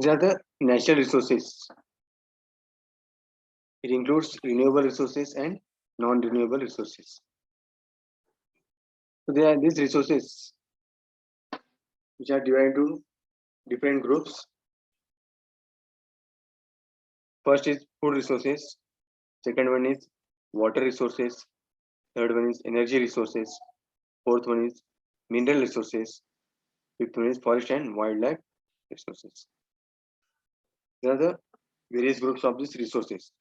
These are the natural resources. It includes renewable resources and non-renewable resources. So there are these resources which are divided into different groups. First is food resources. Second one is water resources. Third one is energy resources. Fourth one is mineral resources. Fifth one is forest and wildlife resources. These are the various groups of these resources.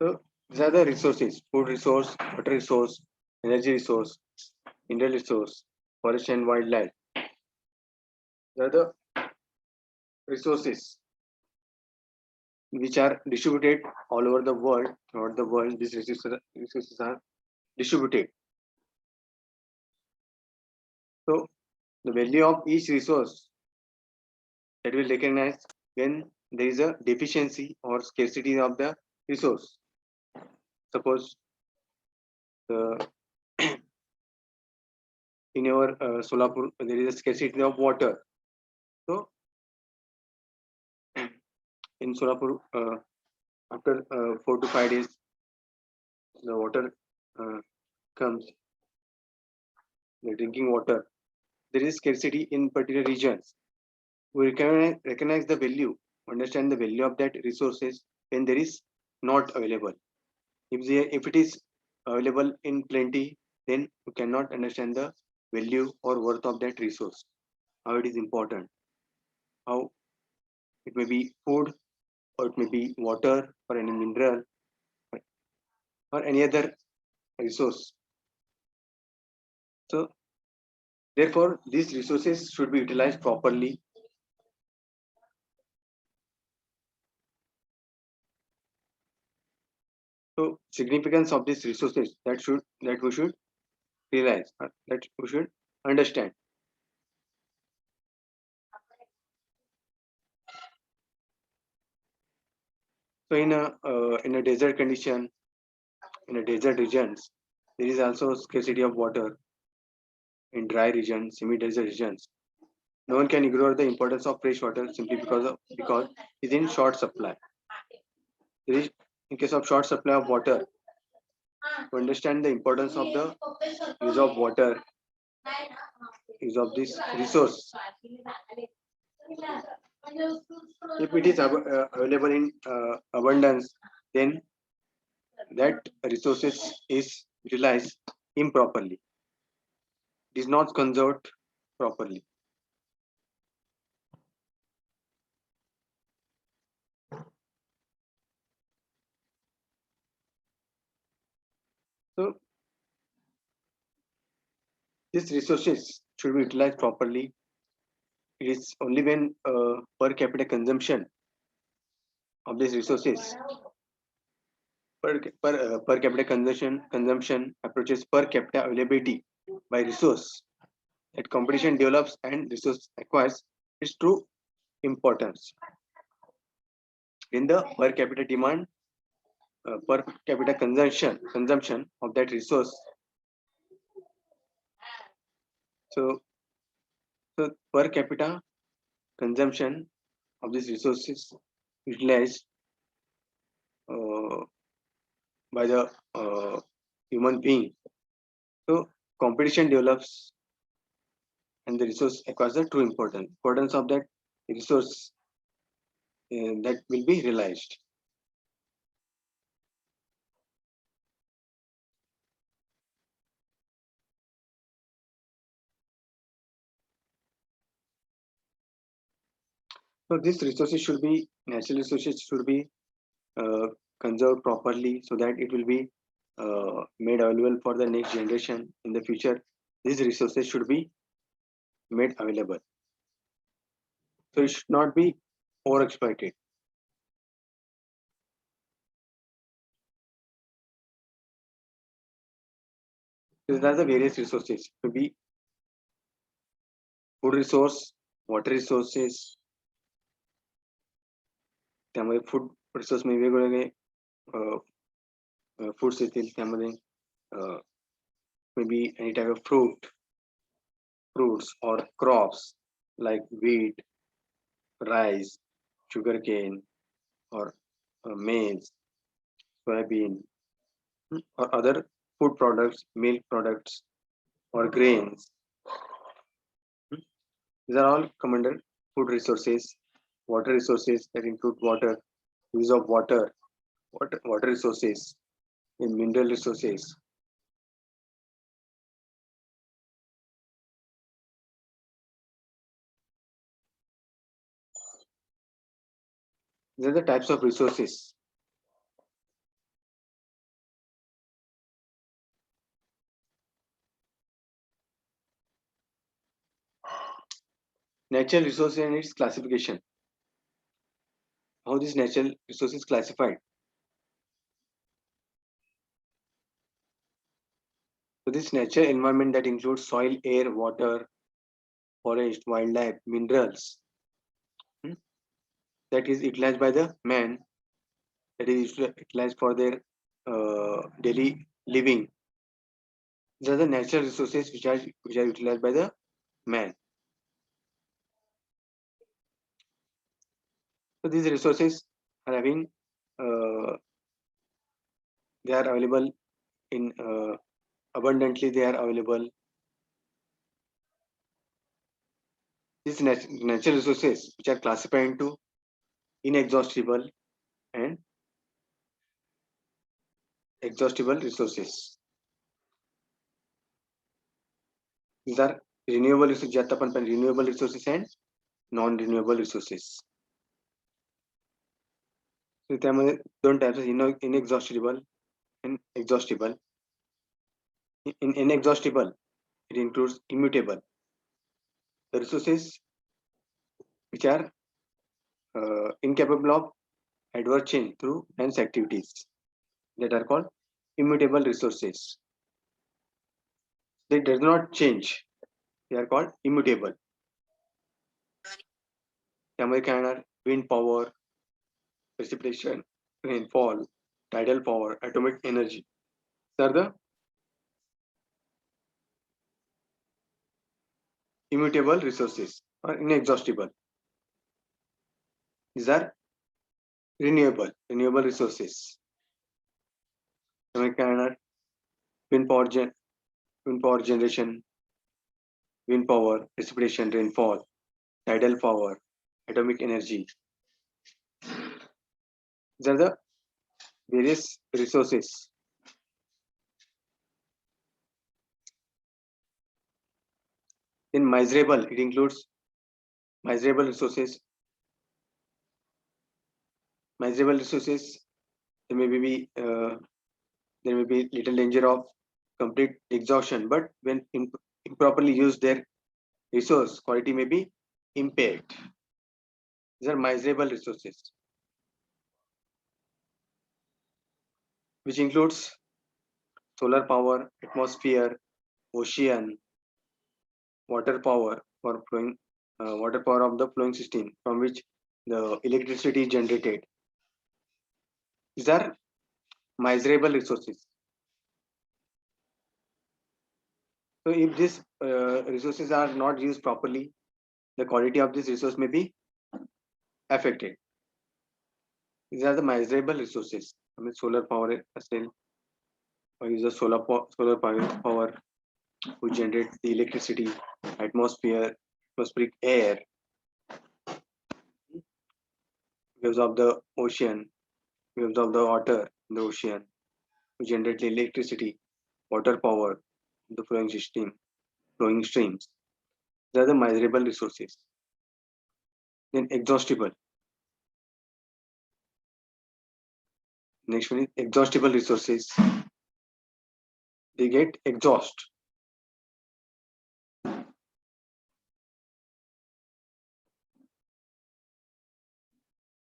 So these are the resources: food resource, water resource, energy resource, mineral resource, forest and wildlife. These are the resources which are distributed all over the world. Throughout the world, these resources are distributed. So the value of each resource that will recognize when there is a deficiency or scarcity of the resource. Suppose the in your Solapur there is a scarcity of water. So in Solapur, after 4 to 5 days, the water comes, the drinking water. There is scarcity in particular regions. We recognize the value, understand the value of that resources when there is not available. If it is available in plenty, then you cannot understand the value or worth of that resource. How it is important. How it may be food, or it may be water, or any mineral, or any other resource. So therefore, these resources should be utilized properly. So significance of these resources that we should realize, that we should understand. So in a desert condition, in a desert regions, there is also scarcity of water. In dry regions, semi-desert regions, no one can ignore the importance of fresh water simply because it's in short supply. There is, in case of short supply of water, to understand the importance of the use of water, use of this resource. If it is available in abundance, then that resources is utilized improperly. It is not conserved properly. So these resources should be utilized properly. It is only when per capita consumption of these resources, per capita consumption approaches per capita availability by resource, that competition develops and resource acquires its true importance. In the per capita demand, per capita consumption of that resource. So, so per capita consumption of these resources utilized by the human being. So competition develops and the resource acquires the true importance of that resource that will be realized. So these resources should be natural resources should be uh, conserved properly so that it will be made available for the next generation in the future. These resources should be made available. So it should not be overexploited. These are the various resources to be food resource, water resources, त्यामध्ये food resource मध्ये वेगवेगळे foods येतील त्यामध्ये maybe any type of fruits or crops like wheat, rice, sugarcane, or maize, soybean, or other food products, milk products, or grains. These are all come under food resources, water resources that include water, use of water resources, and mineral resources. These are the types of resources. Natural resources and its classification. How these natural resources classified? So this natural environment that includes soil, air, water, forest, wildlife, minerals, hmm, that is utilized by the man, that is utilized for their daily living. These are the natural resources which are utilized by the man. So these resources are having they are available in abundantly. They are available. These natural resources which are classified into inexhaustible and exhaustible resources. These are renewable resources, ज्यात आपण पण renewable resources and non-renewable resources. So त्यामध्ये दोन types inexhaustible and exhaustible. In inexhaustible, it includes immutable. The resources which are incapable of adverse change through man's activities, that are called immutable resources. They does not change. They are called immutable. त्यामध्ये काय येणार? Wind power, precipitation, rainfall, tidal power, atomic energy. These are the immutable resources or inexhaustible. These are renewable resources. त्यामध्ये काय येणार? Wind power generation, wind power, precipitation, rainfall, tidal power, atomic energy. These are the various resources. In miserable, it includes miserable resources. Miserable resources, there may be little danger of complete exhaustion, but when improperly used, their resource quality may be impaired. These are miserable resources, which includes solar power, atmosphere, ocean, water power for flowing, water power of the flowing system from which the electricity is generated. These are miserable resources. So if these resources are not used properly, the quality of this resource may be affected. These are the miserable resources. I mean, solar power still, or use the solar power who generates the electricity, atmospheric air, waves of the ocean, waves of the water in the ocean, who generate the electricity, water power, the flowing streams. They are the miserable resources. Then exhaustible. Next one is exhaustible resources. They get exhaust.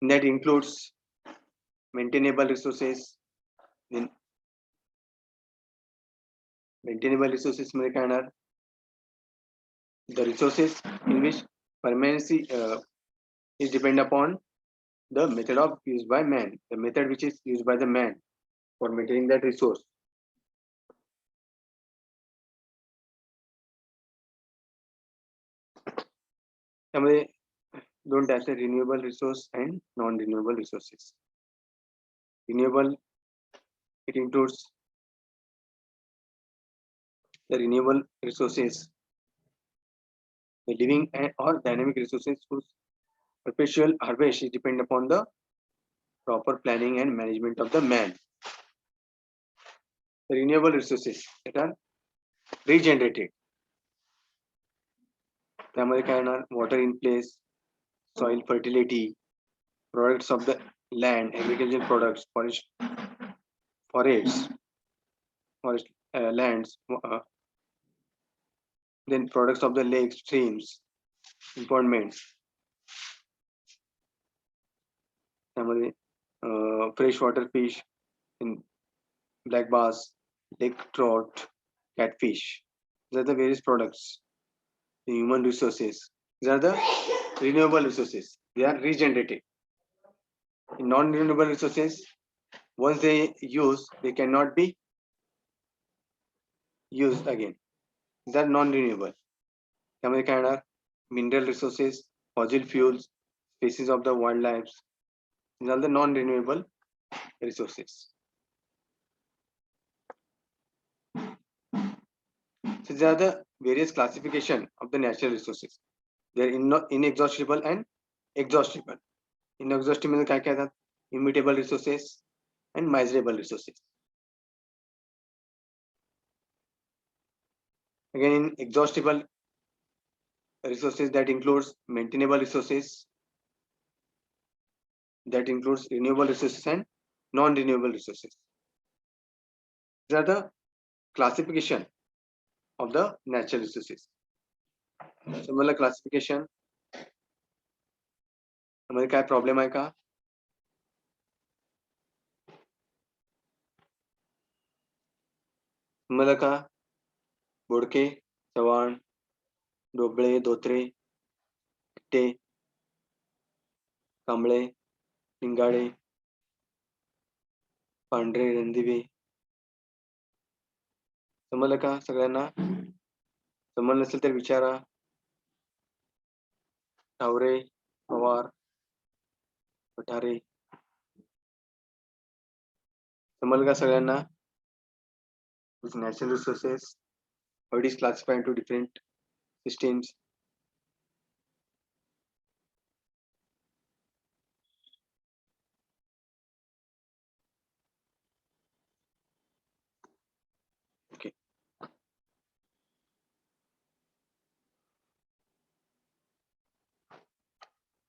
And that includes maintainable resources. Then maintainable resources मध्ये काय येणार? The resources in which permanency is depend upon the method of used by man, the method which is used by the man for maintaining that resource. त्यामध्ये दोन types आहेत, renewable resource and non renewable resources. Renewable, it includes the renewable resources, the living or dynamic resources whose perpetual harvest is depend upon the proper planning and management of the man. The renewable resources that are regenerated. त्यामध्ये काय येणार, water in place, soil fertility, products of the land, agricultural products, forest lands, then products of the lakes, streams, impoundments. त्यामध्ये fresh water fish, in black bass, lake trout, catfish. These are the various products. The human resources. These are the renewable resources. They are regenerated. In non-renewable resources, once they use, they cannot be used again. These are non-renewable. त्यामध्ये काय येणार, mineral resources, fossil fuels, species of the wildlife. These are the non-renewable resources. So these are the various classification of the natural resources. They are inexhaustible and exhaustible. Inexhaustible मध्ये काय काय येतात, immutable resources and miserable resources. Again, in exhaustible resources, that includes maintainable resources, that includes renewable resources and non-renewable resources. These are the classification of the natural resources. Similar classification. हमारे क्या problem आहे का? मला का बोडके, चव्हाण, डोबळे, धोत्रे, टे, कांबळे, लिंगाडे, पांढरे, रणदिवे. समजलं का सगळ्यांना? समजलं नसेल तर विचारा. ठावरे, पवार, पठारे. समजलं का सगळ्यांना? Natural resources, how it is classified into different systems. Okay.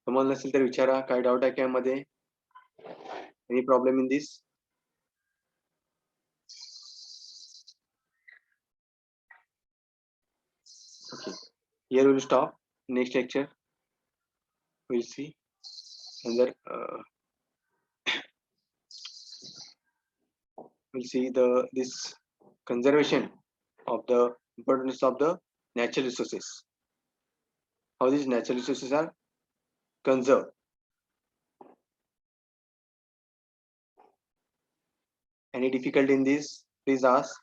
समजलं नसेल तर विचारा, काय डाऊट आहे का यामध्ये? Any problem in this? Okay. Here we will stop. Next lecture we'll see another we'll see this conservation of the importance of the natural resources. How these natural resources are conserved. Any difficulty in this? Please ask.